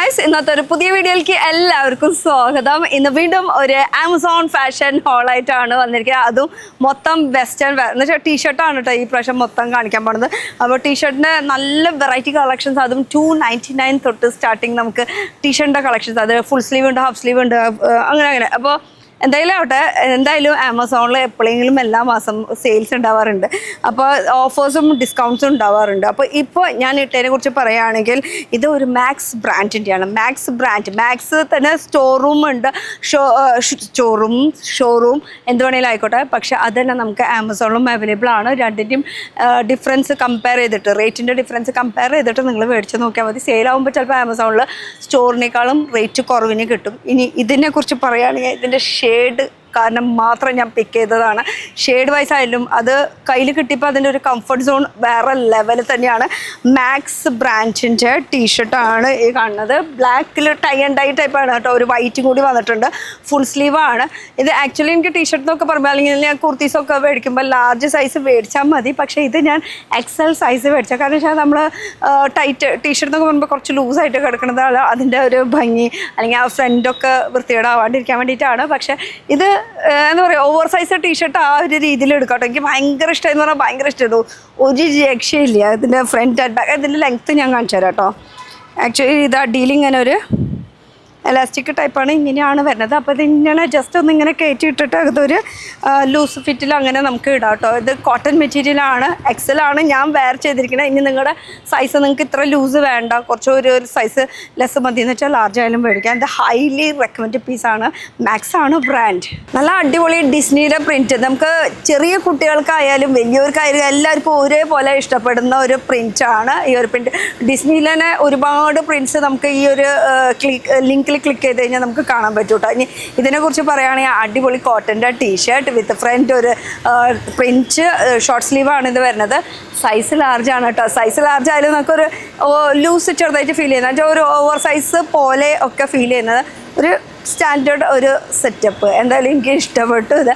Guys, ഇന്നത്തെ ഒരു പുതിയ വീഡിയോയിലേക്ക് എല്ലാവർക്കും സ്വാഗതം. ഇന്ന് വീണ്ടും ഒരു ആമസോൺ ഫാഷൻ ഹോളായിട്ടാണ് വന്നിരിക്കുന്നത്. അതും മൊത്തം വെസ്റ്റേൺ വെയർ എന്ന് വെച്ചാൽ ടീഷർട്ടാണ് കേട്ടോ ഈ പ്രാവശ്യം മൊത്തം കാണിക്കാൻ പോകുന്നത്. അപ്പോൾ ടീഷർട്ടിൻ്റെ നല്ല വെറൈറ്റി കളക്ഷൻസ്, അതും 299 തൊട്ട് സ്റ്റാർട്ടിങ് നമുക്ക് ടീഷർട്ടിൻ്റെ കളക്ഷൻസ്. അത് ഫുൾ സ്ലീവ് ഉണ്ട്, ഹാഫ് സ്ലീവ് ഉണ്ട്, അങ്ങനെ. അപ്പോൾ എന്തായാലും ആമസോണിൽ എപ്പോഴെങ്കിലും എല്ലാ മാസം സെയിൽസ് ഉണ്ടാവാറുണ്ട്. അപ്പോൾ ഓഫേഴ്സും ഡിസ്കൗണ്ട്സും ഉണ്ടാവാറുണ്ട്. അപ്പോൾ ഇപ്പോൾ ഞാൻ ഇട്ടതിനെ കുറിച്ച് പറയുകയാണെങ്കിൽ ഇത് ഒരു മാക്സ് ബ്രാൻഡിൻ്റെയാണ്. മാക്സ് തന്നെ സ്റ്റോർ റൂം ഉണ്ട്, ഷോറൂം എന്ത് വേണമെങ്കിലും ആയിക്കോട്ടെ. പക്ഷെ അത് തന്നെ നമുക്ക് ആമസോണിലും അവൈലബിൾ ആണ്. രണ്ടിൻ്റെയും ഡിഫറൻസ് കമ്പയർ ചെയ്തിട്ട്, റേറ്റിൻ്റെ ഡിഫറൻസ് കമ്പയർ ചെയ്തിട്ട് നിങ്ങൾ മേടിച്ച് നോക്കിയാൽ മതി. സെയിലാകുമ്പോൾ ചിലപ്പോൾ ആമസോണിൽ സ്റ്റോറിനേക്കാളും റേറ്റ് കുറവിന് കിട്ടും. ഇനി ഇതിനെക്കുറിച്ച് പറയുകയാണെങ്കിൽ ഇതിൻ്റെ ഷെയ്ഡ് കാരണം മാത്രം ഞാൻ പിക്ക് ചെയ്തതാണ്. ഷെയ്ഡ് വൈസ് ആയാലും അത് കയ്യിൽ കിട്ടിയപ്പോൾ അതിൻ്റെ ഒരു കംഫർട്ട് സോൺ വേറെ ലെവൽ തന്നെയാണ്. മാക്സ് ബ്രാൻഡിൻ്റെ ടീഷർട്ടാണ് ഈ കാണുന്നത്. ബ്ലാക്കിൽ ടൈ ആൻഡ് ഡൈ ടൈപ്പാണ് കേട്ടോ. ഒരു വൈറ്റും കൂടി വന്നിട്ടുണ്ട്. ഫുൾ സ്ലീവാണ് ഇത്. ആക്ച്വലി എനിക്ക് ടീഷർട്ട് എന്നൊക്കെ പറയുമ്പോൾ, അല്ലെങ്കിൽ ഞാൻ കുർത്തീസൊക്കെ മേടിക്കുമ്പോൾ ലാർജ് സൈസ് മേടിച്ചാൽ മതി. പക്ഷേ ഇത് ഞാൻ XL സൈസ് മേടിച്ചാൽ. കാരണം വെച്ചാൽ നമ്മൾ ടൈറ്റ് ടീഷർട്ട് എന്നൊക്കെ പറയുമ്പോൾ കുറച്ച് ലൂസായിട്ട് കിടക്കുന്നതാണ് അതിൻ്റെ ഒരു ഭംഗി, അല്ലെങ്കിൽ ആ ഫ്രണ്ടൊക്കെ വൃത്തികേടാവാണ്ടിരിക്കാൻ വേണ്ടിയിട്ടാണ്. പക്ഷേ ഇത് എന്താ പറയുക, ഓവർ സൈസ് ടീഷർട്ട് ആ ഒരു രീതിയിൽ എടുക്കട്ടോ. എനിക്ക് ഭയങ്കര ഇഷ്ടമായി എന്ന് പറഞ്ഞാൽ ഭയങ്കര ഇഷ്ടമായിരുന്നു. ഒരു രക്ഷയില്ല. ഇതിൻ്റെ ഫ്രണ്ട് ആൻഡ് ബാക്ക്, ഇതിൻ്റെ ലെങ്ത്ത് ഞാൻ കാണിച്ചു തരാം കേട്ടോ. ആക്ച്വലി ഇത് അടിയിൽ ഇങ്ങനെ ഒരു എലാസ്റ്റിക് ടൈപ്പാണ്, ഇങ്ങനെയാണ് വരുന്നത്. അപ്പോൾ ഇതിങ്ങനെ ജസ്റ്റ് ഒന്ന് ഇങ്ങനെ കയറ്റി ഇട്ടിട്ട് അതൊരു ലൂസ് ഫിറ്റിൽ അങ്ങനെ നമുക്ക് ഇടാം കേട്ടോ. ഇത് കോട്ടൺ മെറ്റീരിയലാണ്, XL ആണ് ഞാൻ വെയർ ചെയ്തിരിക്കുന്നത്. ഇനി നിങ്ങളുടെ സൈസ് നിങ്ങൾക്ക് ഇത്ര ലൂസ് വേണ്ട, കുറച്ച് ഒരു സൈസ് ലെസ് മതി എന്ന് വെച്ചാൽ ലാർജ് ആയാലും മേടിക്കാം. ഇത് ഹൈലി റെക്കമെൻഡ് പീസാണ്. മാക്സ് ആണ് ബ്രാൻഡ്. നല്ല അടിപൊളി ഡിസ്നിയുടെ പ്രിൻറ്റ്, നമുക്ക് ചെറിയ കുട്ടികൾക്കായാലും വലിയവർക്കായാലും എല്ലാവർക്കും ഒരേപോലെ ഇഷ്ടപ്പെടുന്ന ഒരു പ്രിൻറ്റാണ് ഈ ഒരു പ്രിൻറ്റ്. ഡിസ്നിയിൽ തന്നെ ഒരുപാട് പ്രിൻറ്റ്സ് നമുക്ക് ഈ ഒരു ലിങ്കിൽ ക്ലിക്ക് ചെയ്ത് കഴിഞ്ഞാൽ നമുക്ക് കാണാൻ പറ്റും കേട്ടോ. ഇനി ഇതിനെക്കുറിച്ച് പറയുകയാണെങ്കിൽ അടിപൊളി കോട്ടൻ്റെ ടീഷർട്ട് വിത്ത് ഫ്രണ്ട് ഒരു പ്രിൻറ്റ് ഷോർട്ട് സ്ലീവാണ് ഇത് വരുന്നത്. സൈസ് ലാർജ് ആണ് കേട്ടോ. സൈസ് ലാർജ് ആയാലും നമുക്കൊരു ലൂസ് ചെറുതായിട്ട് ഫീൽ ചെയ്യുന്നത്, ഒരു ഓവർ സൈസ് പോലെ ഒക്കെ ഫീൽ ചെയ്യുന്നത്. ഒരു സ്റ്റാൻഡേർഡ് ഒരു സെറ്റപ്പ് എന്തായാലും എനിക്ക് ഇഷ്ടപ്പെട്ടു. ഇത്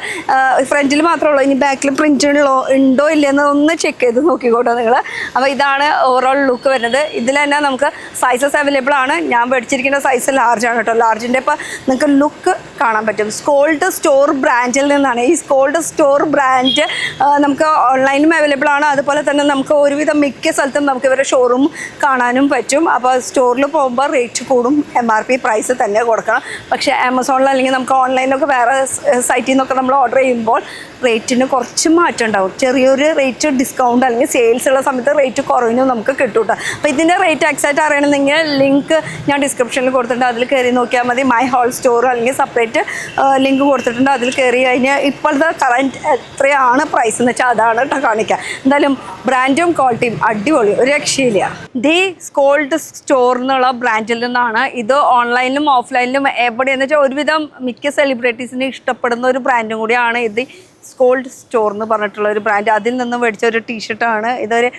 ഫ്രണ്ടിൽ മാത്രമേ ഉള്ളൂ. ഇനി ബാക്കിൽ പ്രിൻ്റ് ഉണ്ടോ ഇല്ലയെന്ന് ഒന്ന് ചെക്ക് ചെയ്ത് നോക്കിക്കോട്ടോ നിങ്ങൾ. അപ്പോൾ ഇതാണ് ഓവറോൾ ലുക്ക് വരുന്നത്. ഇതിൽ തന്നെ നമുക്ക് സൈസസ് അവൈലബിൾ ആണ്. ഞാൻ മേടിച്ചിരിക്കുന്ന സൈസ് ലാർജ് ആണ് കേട്ടോ. ലാർജിൻ്റെ ഇപ്പോൾ നിങ്ങൾക്ക് ലുക്ക് കാണാൻ പറ്റും. സ്കോൾഡ് സ്റ്റോർ ബ്രാൻഡിൽ നിന്നാണ്. ഈ സ്കോൾഡ് സ്റ്റോർ ബ്രാൻഡ് നമുക്ക് ഓൺലൈനിലും അവൈലബിൾ ആണ്. അതുപോലെ തന്നെ നമുക്ക് ഒരുവിധം മിക്ക സ്ഥലത്തും നമുക്ക് ഇവരുടെ ഷോറൂം കാണാനും പറ്റും. അപ്പോൾ സ്റ്റോറിൽ പോകുമ്പോൾ റേറ്റ് കൂടും, MRP പ്രൈസ് തന്നെ കൊടുക്കണം. പക്ഷേ ആമസോണിൽ അല്ലെങ്കിൽ നമുക്ക് ഓൺലൈനിലൊക്കെ വേറെ സൈറ്റിൽ നിന്നൊക്കെ നമ്മൾ ഓർഡർ ചെയ്യുമ്പോൾ റേറ്റിന് കുറച്ച് മാറ്റം ഉണ്ടാവും. ചെറിയൊരു റേറ്റ് ഡിസ്കൗണ്ട് അല്ലെങ്കിൽ സെയിൽസ് ഉള്ള സമയത്ത് റേറ്റ് കുറവിനും നമുക്ക് കിട്ടും കേട്ടോ. അപ്പോൾ ഇതിൻ്റെ റേറ്റ് എക്സാക്റ്റ് അറിയണമെന്നെങ്കിൽ ലിങ്ക് ഞാൻ ഡിസ്ക്രിപ്ഷനിൽ കൊടുത്തിട്ടുണ്ട്. അതിൽ കയറി നോക്കിയാൽ മതി. മൈ ഹോൾ സ്റ്റോർ അല്ലെങ്കിൽ സെപ്പറേറ്റ് ലിങ്ക് കൊടുത്തിട്ടുണ്ട്. അതിൽ കയറി കഴിഞ്ഞാൽ ഇപ്പോഴത്തെ കറൻറ്റ് എത്രയാണ് പ്രൈസ് എന്ന് വെച്ചാൽ അതാണ് കേട്ടോ കാണിക്കുക. എന്തായാലും ബ്രാൻഡും ക്വാളിറ്റിയും അടിപൊളി, ഒരു രക്ഷയില്ല. ദി സ്കോൾഡ് സ്റ്റോർ എന്നുള്ള ബ്രാൻഡിൽ നിന്നാണ് ഇത്. ഓൺലൈനിലും ഓഫ്ലൈനിലും എവിടെയെന്ന് വെച്ചാൽ ഒരുവിധം മിക്ക സെലിബ്രിറ്റീസിന് ഇഷ്ടപ്പെടുന്ന ഒരു ബ്രാൻഡും കൂടിയാണ് ഇത്. സ്കോൾഡ് സ്റ്റോർ എന്ന് പറഞ്ഞിട്ടുള്ള ഒരു ബ്രാൻഡ്, അതിൽ നിന്നും മേടിച്ച ഒരു ടീഷർട്ടാണ്. ഇതൊരു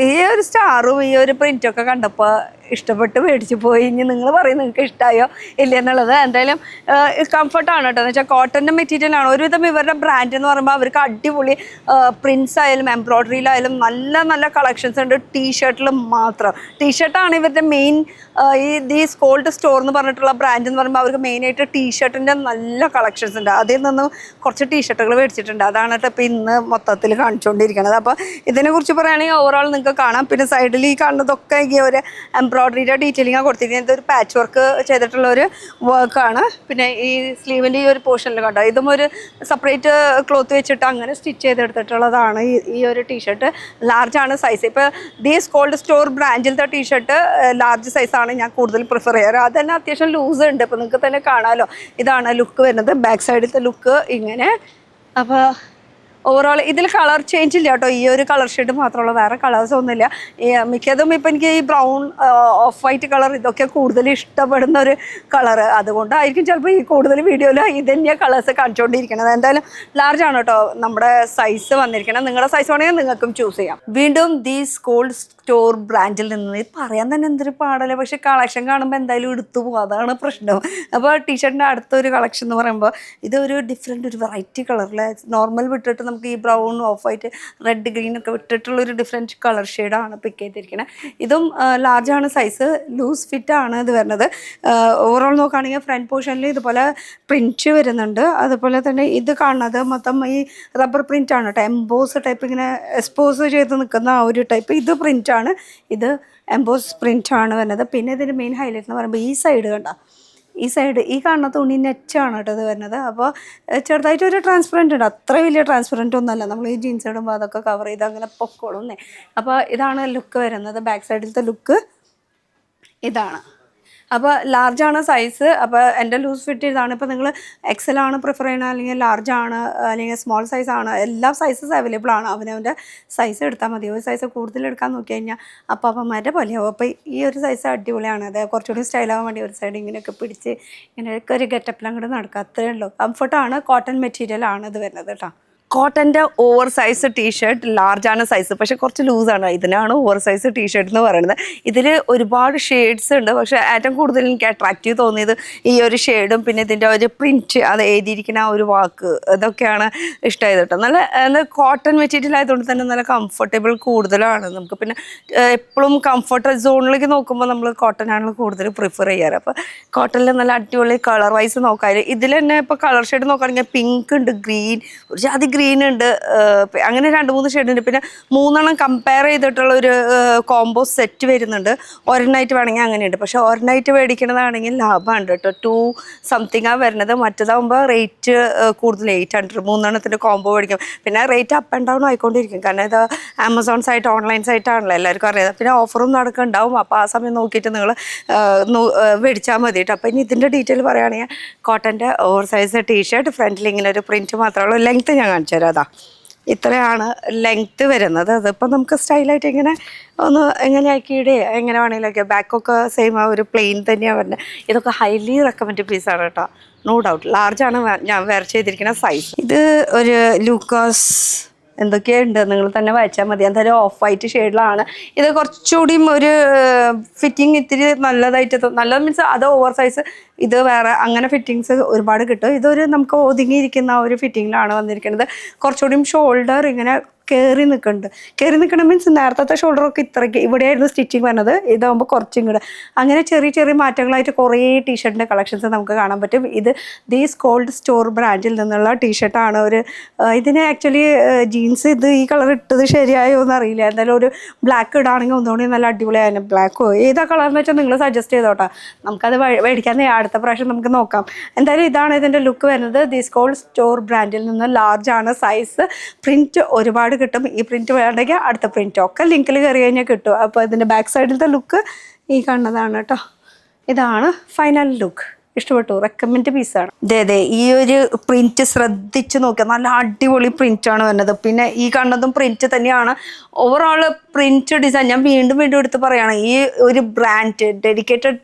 ഈ ഒരു സ്റ്റാറും ഈ ഒരു പ്രിൻറ്റൊക്കെ കണ്ടപ്പോൾ ഇഷ്ടപ്പെട്ട് മേടിച്ച് പോയി. ഇനി നിങ്ങൾ പറയും നിങ്ങൾക്ക് ഇഷ്ടമായോ ഇല്ല എന്നുള്ളത്. എന്തായാലും കംഫർട്ടാണ് കേട്ടോ. എന്ന് വെച്ചാൽ കോട്ടൻ്റെ മെറ്റീരിയലാണ്. ഒരുവിധം ഇവരുടെ ബ്രാൻഡ് എന്ന് പറയുമ്പോൾ അവർക്ക് അടിപൊളി പ്രിൻസ് ആയാലും എംബ്രോയ്ഡറിയിലായാലും നല്ല നല്ല കളക്ഷൻസ് ഉണ്ട്. ടീഷർട്ടിൽ മാത്രം. ടീഷർട്ടാണ് ഇവരുടെ മെയിൻ. ഈ സ്കോൾഡ് സ്റ്റോർ എന്ന് പറഞ്ഞിട്ടുള്ള ബ്രാൻഡ് എന്ന് പറയുമ്പോൾ അവർക്ക് മെയിനായിട്ട് ടീഷർട്ടിൻ്റെ നല്ല കളക്ഷൻസ് ഉണ്ട്. അതിൽ നിന്ന് കുറച്ച് ടീഷർട്ടുകൾ മേടിച്ചിട്ടുണ്ട്. അതാണ് കേട്ടോ ഇപ്പോൾ ഇന്ന് മൊത്തത്തിൽ കാണിച്ചുകൊണ്ടിരിക്കുന്നത്. അപ്പോൾ ഇതിനെക്കുറിച്ച് പറയുകയാണെങ്കിൽ ഓവറോൾ നിങ്ങൾക്ക് കാണാം. പിന്നെ സൈഡിൽ ഈ കാണുന്നതൊക്കെ ഈ ഒരു എംബ്രോയ്ഡറിയുടെ ഡീറ്റെയിലിംഗ് കൊടുത്തിരിക്കുന്നത്. ഇതൊരു പാച്ച് വർക്ക് ചെയ്തിട്ടുള്ള ഒരു വർക്കാണ്. പിന്നെ ഈ സ്ലീവിൻ്റെ ഈ ഒരു പോർഷനിൽ കണ്ടോ, ഇതും ഒരു സെപ്പറേറ്റ് ക്ലോത്ത് വെച്ചിട്ട് അങ്ങനെ സ്റ്റിച്ച് ചെയ്തെടുത്തിട്ടുള്ളതാണ് ഈ ഒരു ടീഷർട്ട്. ലാർജാണ് സൈസ്. ഇപ്പോൾ ദി സ്കോൾഡ് സ്റ്റോർ ബ്രാൻഡിലത്തെ ടീഷർട്ട് ലാർജ് സൈസാണ് ഞാൻ കൂടുതൽ പ്രിഫർ ചെയ്യാറ്. അത് തന്നെ അത്യാവശ്യം ലൂസ് ഉണ്ട്. ഇപ്പോൾ നിങ്ങൾക്ക് തന്നെ കാണാമല്ലോ. ഇതാണ് ലുക്ക് വരുന്നത്. ബാക്ക് സൈഡിലത്തെ ലുക്ക് ഇങ്ങനെ. അപ്പോൾ ഓവറോൾ ഇതിൽ കളർ ചേഞ്ച് ഇല്ല കേട്ടോ. ഈ ഒരു കളർ ഷെയ്ഡ് മാത്രമുള്ള വേറെ കളേഴ്സ് ഒന്നുമില്ല. മിക്കതും ഇപ്പം എനിക്ക് ഈ ബ്രൗൺ, ഓഫ് വൈറ്റ് കളർ ഇതൊക്കെ കൂടുതൽ ഇഷ്ടപ്പെടുന്ന ഒരു കളറ്. അതുകൊണ്ടായിരിക്കും ചിലപ്പോൾ ഈ കൂടുതൽ വീഡിയോയിൽ ഇത് തന്നെയാണ് കളേഴ്സ് കാണിച്ചുകൊണ്ടിരിക്കുന്നത്. എന്തായാലും ലാർജ് ആണ് കേട്ടോ നമ്മുടെ സൈസ് വന്നിരിക്കണം. നിങ്ങളുടെ സൈസ് വേണമെങ്കിൽ നിങ്ങൾക്കും ചൂസ് ചെയ്യാം. വീണ്ടും ദി സ്കോൾഡ് സ്റ്റോർ ബ്രാൻഡിൽ നിന്ന് പറയാൻ തന്നെ എന്തൊരു പാടല്ലേ. പക്ഷേ കളക്ഷൻ കാണുമ്പോൾ എന്തായാലും എടുത്തു പോകും, അതാണ് പ്രശ്നം. അപ്പോൾ ടീഷർട്ടിൻ്റെ അടുത്തൊരു കളക്ഷൻ എന്ന് പറയുമ്പോൾ ഇതൊരു ഡിഫറെൻ്റ് ഒരു വെറൈറ്റി കളറിൽ നോർമൽ വിട്ടിട്ട് നമുക്ക് ഈ brown of white red green ഒക്കെ വിട്ടിട്ടുള്ളൊരു ഡിഫറെൻറ്റ് കളർ ഷെയ്ഡാണ് പിക്ക് ചെയ്തിരിക്കുന്നത്. ഇതും ലാർജാണ് സൈസ്, ലൂസ് ഫിറ്റ് ആണ് ഇത് വരുന്നത്. ഓവറോൾ നോക്കുകയാണെങ്കിൽ ഫ്രണ്ട് പോർഷനിൽ ഇതുപോലെ പ്രിൻറ്റ് വരുന്നുണ്ട്. അതുപോലെ തന്നെ ഇത് കാണുന്നത് മൊത്തം ഈ റബ്ബർ പ്രിൻ്റ് ആണ് കേട്ടോ, എംബോസ് ടൈപ്പ് ഇങ്ങനെ എക്സ്പോസ് ചെയ്ത് നിൽക്കുന്ന ആ ഒരു ടൈപ്പ്. ഇത് പ്രിൻ്റാണ്, ഇത് എംബോസ് പ്രിൻ്റാണ് വരുന്നത്. പിന്നെ ഇതിൻ്റെ മെയിൻ ഹൈലൈറ്റ് എന്ന് പറയുമ്പോൾ ഈ സൈഡ് കണ്ട, ഈ സൈഡ് ഈ കാണുന്ന തുണി നെറ്റാണ് കേട്ടോ ഇത് വരുന്നത്. അപ്പോൾ ചെറുതായിട്ടൊരു ട്രാൻസ്പെറൻറ്റ് ഉണ്ട്, അത്ര വലിയ ട്രാൻസ്പെറൻറ്റ് ഒന്നുമല്ല. നമ്മൾ ഈ ജീൻസ് ഇടുമ്പോൾ അതൊക്കെ കവർ ചെയ്ത് അങ്ങനെ പൊക്കോളുന്നേ. അപ്പോൾ ഇതാണ് ലുക്ക് വരുന്നത്, ബാക്ക് സൈഡിലത്തെ ലുക്ക് ഇതാണ്. അപ്പോൾ ലാർജാണ് സൈസ്. അപ്പോൾ എൻ്റെ ലൂസ് ഫിറ്റ് ഇതാണ്. ഇപ്പോൾ നിങ്ങൾ എക്സൽ ആണ് പ്രിഫർ ചെയ്യണത്, അല്ലെങ്കിൽ ലാർജാണ്, അല്ലെങ്കിൽ സ്മോൾ സൈസാണ്, എല്ലാ സൈസസ് അവൈലബിൾ ആണ്. അവനവൻ്റെ സൈസ് എടുത്താൽ മതി. ഒരു സൈസ് കൂടുതൽ എടുക്കാൻ നോക്കി കഴിഞ്ഞാൽ അപ്പാപ്പന്മാരുടെ പോലെയാവും. അപ്പോൾ ഈ ഒരു സൈസ് അടിപൊളിയാണ്. അത് കുറച്ചുകൂടി സ്റ്റൈലാവാൻ വേണ്ടി ഒരു സൈഡ് ഇങ്ങനെയൊക്കെ പിടിച്ച് ഇങ്ങനെയൊക്കെ ഒരു ഗെറ്റപ്പിൽ അങ്ങോട്ട് നടക്കുക, അത്രയേ ഉള്ളൂ. കംഫർട്ടാണ്, കോട്ടൺ മെറ്റീരിയൽ ആണ് ഇത് വരുന്നത് കേട്ടോ. കോട്ടൻ്റെ ഓവർ സൈസ് ടീഷർട്ട്, ലാർജാണ് സൈസ്, പക്ഷെ കുറച്ച് ലൂസാണ്. ഇതിനാണ് ഓവർ സൈസ് ടീഷർട്ട് എന്ന് പറയുന്നത്. ഇതിൽ ഒരുപാട് ഷെയ്ഡ്സ് ഉണ്ട്, പക്ഷേ ഏറ്റവും കൂടുതൽ എനിക്ക് അട്രാക്റ്റീവ് തോന്നിയത് ഈ ഒരു ഷെയ്ഡും പിന്നെ ഇതിൻ്റെ ഒരു പ്രിൻറ്റ്, അത് എഴുതിയിരിക്കുന്ന ആ ഒരു വാക്ക്, ഇതൊക്കെയാണ് ഇഷ്ടമായത് കേട്ടോ. നല്ല കോട്ടൺ മെറ്റീരിയൽ ആയതുകൊണ്ട് തന്നെ നല്ല കംഫർട്ടബിൾ കൂടുതലാണ് നമുക്ക്. പിന്നെ എപ്പോഴും കംഫർട്ട് സോണിലേക്ക് നോക്കുമ്പോൾ നമ്മൾ കോട്ടൺ ആണ് കൂടുതൽ പ്രിഫർ ചെയ്യാറ്. അപ്പോൾ കോട്ടണിൽ നല്ല അടിപൊളി കളർ വൈസ് നോക്കാൻ, ഇതിൽ തന്നെ ഇപ്പോൾ കളർ ഷെയ്ഡ് നോക്കുകയാണെങ്കിൽ പിങ്ക് ഉണ്ട്, ഗ്രീൻ, ഒരു ജാതി ഗ്രീൻ ഉണ്ട്, അങ്ങനെ 2-3 ഷെയ്ഡ് ഉണ്ട്. പിന്നെ 3 കമ്പയർ ചെയ്തിട്ടുള്ള ഒരു കോംബോ സെറ്റ് വരുന്നുണ്ട്. ഒരെണ്ണമായിട്ട് വേണമെങ്കിൽ അങ്ങനെയുണ്ട്, പക്ഷേ ഒരെണ്ണമായിട്ട് മേടിക്കണതാണെങ്കിൽ ലാഭമാണ് കേട്ടോ. 2 സംതിങ് വരുന്നത്. മറ്റേതാകുമ്പോൾ റേറ്റ് കൂടുതൽ 800. 3 കോംബോ മേടിക്കും. പിന്നെ റേറ്റ് അപ്പ് ആൻഡ് ഡൗൺ ആയിക്കൊണ്ടിരിക്കും, കാരണം ഇത് ആമസോൺ സൈറ്റ്, ഓൺലൈൻ സൈറ്റാണല്ലോ, എല്ലാവർക്കും അറിയാം. പിന്നെ ഓഫറും നടക്കുന്നുണ്ടാവും. അപ്പോൾ ആ സമയം നോക്കിയിട്ട് നിങ്ങൾ മേടിച്ചാൽ മതി കേട്ടോ. അപ്പോൾ ഇനി ഇതിൻ്റെ ഡീറ്റെയിൽ പറയുകയാണെങ്കിൽ കോട്ടൻ്റെ ഓവർ സൈസ് ടീഷർട്ട്, ഫ്രണ്ടിൽ ഇങ്ങനെ ഒരു പ്രിൻറ്റ് മാത്രമേ ഉള്ളൂ. ലെങ്ത്ത് ഞാൻ കാണിച്ചു തരാം. അതാ ഇത്രയാണ് ലെങ്ത്ത് വരുന്നത്. അതിപ്പോൾ നമുക്ക് സ്റ്റൈലായിട്ട് ഇങ്ങനെ ഒന്ന് എങ്ങനെ ആക്കിയിടേ എങ്ങനെ വേണമെങ്കിലൊക്കെ. ബാക്കൊക്കെ സെയിം ആ ഒരു പ്ലെയിൻ തന്നെയാണ് വരുന്നത്. ഇതൊക്കെ ഹൈലി റെക്കമെൻഡ് പീസാണ് കേട്ടോ, നോ ഡൗട്ട്. ലാർജാണ് ഞാൻ വെയർ ചെയ്തിരിക്കുന്ന സൈസ്. ഇത് ഒരു ലൂക്കാസ് എന്തൊക്കെയുണ്ട് നിങ്ങൾ തന്നെ വായിച്ചാൽ മതി. എന്തായാലും ഓഫ് വൈറ്റ് ഷെയ്ഡിലാണ് ഇത്. കുറച്ചുകൂടിയും ഒരു ഫിറ്റിംഗ് ഇത്തിരി നല്ലതായിട്ട് നല്ലത് മീൻസ് അത് ഓവർ സൈസ്, ഇത് വേറെ, അങ്ങനെ ഫിറ്റിങ്സ് ഒരുപാട് കിട്ടും. ഇതൊരു നമുക്ക് ഒതുങ്ങിയിരിക്കുന്ന ആ ഒരു ഫിറ്റിങ്ങിലാണ് വന്നിരിക്കുന്നത്. കുറച്ചുകൂടിയും ഷോൾഡർ ഇങ്ങനെ കയറി നിൽക്കണം മീൻസ് നേരത്തെ ഷോൾഡറൊക്കെ ഇത്രയ്ക്ക് ഇവിടെയായിരുന്നു സ്റ്റിച്ചിങ് വരുന്നത്, ഇതാകുമ്പോൾ കുറച്ചും കൂടെ. അങ്ങനെ ചെറിയ ചെറിയ മാറ്റങ്ങളായിട്ട് കുറേ ടീഷർട്ടിൻ്റെ കളക്ഷൻസ് നമുക്ക് കാണാൻ പറ്റും. ഇത് ദീസ് കോൾഡ് സ്റ്റോർ ബ്രാൻഡിൽ നിന്നുള്ള ടീഷർട്ടാണ്. ഇതിന് ആക്ച്വലി ജീൻസ് ഇത് ഈ കളർ ഇട്ടത് ശരിയായോ എന്ന് അറിയില്ല. എന്തായാലും ഒരു ബ്ലാക്ക് ഇടാണെങ്കിൽ ഒന്നുകൂടി നല്ല അടിപൊളിയായിരുന്നു. ബ്ലാക്കോ ഏതാ കളർന്ന് വെച്ചാൽ നിങ്ങൾ സജസ്റ്റ് ചെയ്തോട്ടെ, നമുക്കത് മേടിക്കാൻ അടുത്ത പ്രാവശ്യം നമുക്ക് നോക്കാം. എന്തായാലും ഇതാണ് ഇതിൻ്റെ ലുക്ക് വരുന്നത്. ദീസ് കോൾഡ് സ്റ്റോർ ബ്രാൻഡിൽ നിന്ന് ലാർജാണ് സൈസ്. പ്രിൻറ്റ് ഒരുപാട് കിട്ടും. ഈ പ്രിൻറ്റ് വേണമെങ്കിൽ അടുത്ത പ്രിൻറ്റ് ഒക്കെ ലിങ്കിൽ കയറി കഴിഞ്ഞാൽ കിട്ടും. അപ്പോൾ ഇതിൻ്റെ ബാക്ക് സൈഡിലത്തെ ലുക്ക് ഈ കാണുന്നതാണ് കേട്ടോ. ഇതാണ് ഫൈനൽ ലുക്ക്. ഇഷ്ടപ്പെട്ടു, റെക്കമെൻഡ് പീസാണ്. അതെ, ഈ ഒരു പ്രിൻറ്റ് ശ്രദ്ധിച്ച് നോക്കുക, നല്ല അടിപൊളി പ്രിൻ്റാണ് വരുന്നത്. പിന്നെ ഈ കാണുന്നതും പ്രിൻറ്റ് തന്നെയാണ്. ഓവറോൾ പ്രിൻറ്റ് ഡിസൈൻ ഞാൻ വീണ്ടും എടുത്ത് പറയുകയാണ്, ഈ ഒരു brand dedicated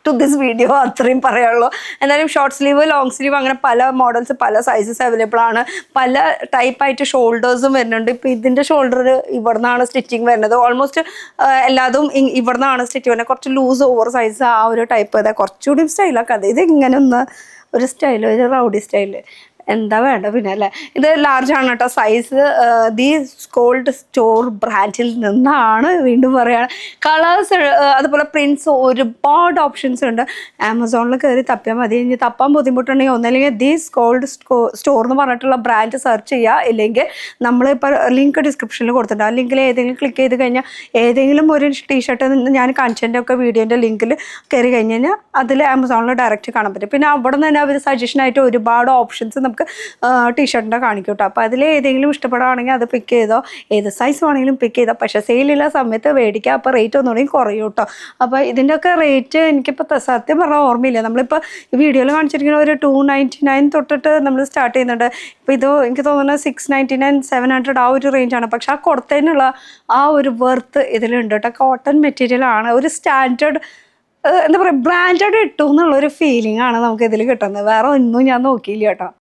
to this video അത്രയും പറയുള്ളൂ. എന്തായാലും ഷോർട്ട് സ്ലീവ്, ലോങ് സ്ലീവ്, അങ്ങനെ പല മോഡൽസ്, പല സൈസസ് അവൈലബിൾ ആണ്. പല ടൈപ്പായിട്ട് ഷോൾഡേഴ്സും വരുന്നുണ്ട്. ഇപ്പോൾ ഇതിൻ്റെ ഷോൾഡർ ഇവിടെ നിന്നാണ് സ്റ്റിച്ചിങ് വരുന്നത്. ഓൾമോസ്റ്റ് എല്ലാതും ഇവിടെ നിന്നാണ് സ്റ്റിച്ച് വരുന്നത്. കുറച്ച് ലൂസ് ഓവർ സൈസ് ആ ഒരു ടൈപ്പ്. അതായത് കുറച്ചുകൂടി സ്റ്റൈലൊക്കെ അത്. ഇത് ഇങ്ങനെ ഒന്ന് ഒരു സ്റ്റൈൽ, ഒരു റൗഡി സ്റ്റൈല്, എന്താ വേണ്ട പിന്നെ അല്ലേ. ഇത് ലാർജാണ് കേട്ടോ സൈസ്. ദി കോൾഡ് സ്റ്റോർ ബ്രാൻഡിൽ നിന്നാണ്, വീണ്ടും പറയുകയാണ്. കളേഴ്സ് അതുപോലെ പ്രിൻറ്റ്സ് ഒരുപാട് ഓപ്ഷൻസ് ഉണ്ട്. ആമസോണിൽ കയറി തപ്പിയാൽ മതി. ഇനി തപ്പാൻ ബുദ്ധിമുട്ടുണ്ടെങ്കിൽ ഒന്നല്ലെങ്കിൽ ദീസ് കോൾഡ് സ്റ്റോർ എന്ന് പറഞ്ഞിട്ടുള്ള ബ്രാൻഡ് സെർച്ച് ചെയ്യുക. ഇല്ലെങ്കിൽ നമ്മളിപ്പോൾ ലിങ്ക് ഡിസ്ക്രിപ്ഷനിൽ കൊടുത്തിട്ടുണ്ട്. ആ ലിങ്കിൽ ഏതെങ്കിലും ക്ലിക്ക് ചെയ്ത് കഴിഞ്ഞാൽ ഏതെങ്കിലും ഒരു ടീഷർട്ട് ഞാൻ കാണിച്ചതിൻ്റെ ഒക്കെ വീഡിയോൻ്റെ ലിങ്കിൽ കയറി കഴിഞ്ഞ് കഴിഞ്ഞാൽ അതിൽ ആമസോണിൽ ഡയറക്റ്റ് കാണാൻ പറ്റും. പിന്നെ അവിടെ നിന്ന് തന്നെ അവർ സജഷനായിട്ട് ഒരുപാട് ഓപ്ഷൻസ് നമുക്ക് ടീഷർട്ടിൻ്റെ കാണിക്കും കേട്ടോ. അപ്പോൾ അതിൽ ഏതെങ്കിലും ഇഷ്ടപ്പെടുകയാണെങ്കിൽ അത് പിക്ക് ചെയ്തോ, ഏത് സൈസ് വേണമെങ്കിലും പിക്ക് ചെയ്തോ. പക്ഷേ സെയിലുള്ള സമയത്ത് മേടിക്കുക, അപ്പോൾ റേറ്റ് ഒന്നുകൂടി കുറയും കേട്ടോ. അപ്പോൾ ഇതിൻ്റെയൊക്കെ റേറ്റ് എനിക്കിപ്പോൾ സത്യം പറഞ്ഞാൽ ഓർമ്മയില്ല. നമ്മളിപ്പോൾ ഈ വീഡിയോയിൽ കാണിച്ചിരിക്കുന്ന ഒരു 299 തൊട്ടിട്ട് നമ്മൾ സ്റ്റാർട്ട് ചെയ്യുന്നുണ്ട്. ഇപ്പോൾ ഇത് എനിക്ക് തോന്നുന്നത് 699, 700 ആ ഒരു റേഞ്ചാണ്. പക്ഷെ ആ കൊടുത്തതിനുള്ള ആ ഒരു വർത്ത് ഇതിലുണ്ട് കേട്ടോ. കോട്ടൺ മെറ്റീരിയലാണ്, ഒരു സ്റ്റാൻഡേർഡ് എന്താ പറയുക ബ്രാൻഡഡ് ഇട്ടു എന്നുള്ളൊരു ഫീലിംഗ് ആണ് നമുക്ക് ഇതിൽ കിട്ടുന്നത്. വേറെ ഒന്നും ഞാൻ നോക്കിയില്ല കേട്ടോ.